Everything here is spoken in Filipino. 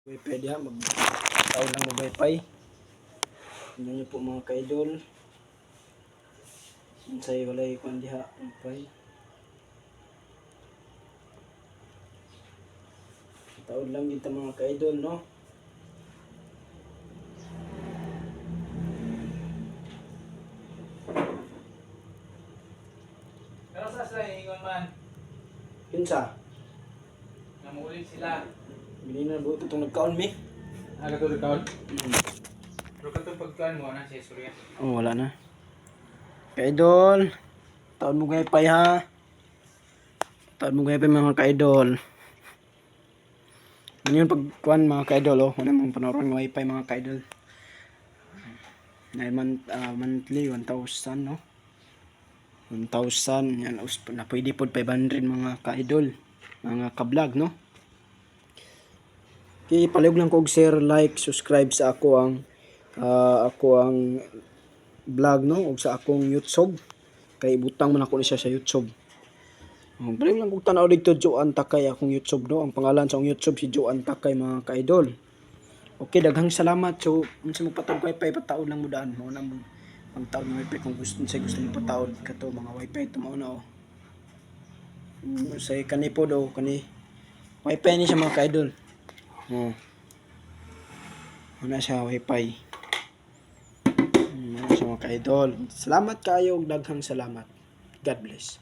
Wifi diha mag-tao lang ng wifi. Tingnan niyo po mga ka-idol. Unsay walay kuan diha wifi. Taon lang kita mga ka-idol, no? Pero sa sila ingon man, Kinsa? namulit sila. Binina buto itong nagkaon mi. Aga to recount. Pero katong pagkaan mo na si Surya. Oh, wala na. Ka-idol, taon mo wifi ha. Taon mo wifi mga ka-idol. Ano yung pagkuhan mga ka-idol, oh. Ano mong panoorin ng wifi mga ka-idol. Monthly 1,000, no? 1,000 yan na pwede pod 500 mga ka-idol, mga ka-vlog, no? Okay, palihog lang ko og share, like, subscribe sa ako ang vlog, no, ug sa akong YouTube kay butang man ako ni siya sa YouTube. Palihog lang kog tan-aw dito Joan Takay akong YouTube, no. Ang pangalan sa akong YouTube si Joan Takay mga ka-idol. Okay, daghang salamat. So unsa mo patawag wifi pataod lang mo daan mo na mo ang taon ng wifi kung gusto mo pataod kato mga wifi ito mao na, oh. Say kani po daw kani wifi ni siya mga ka-idol. Oh. Ano siya wifi. Ano siya mga ka-idol. Salamat kayo, daghang salamat. God bless.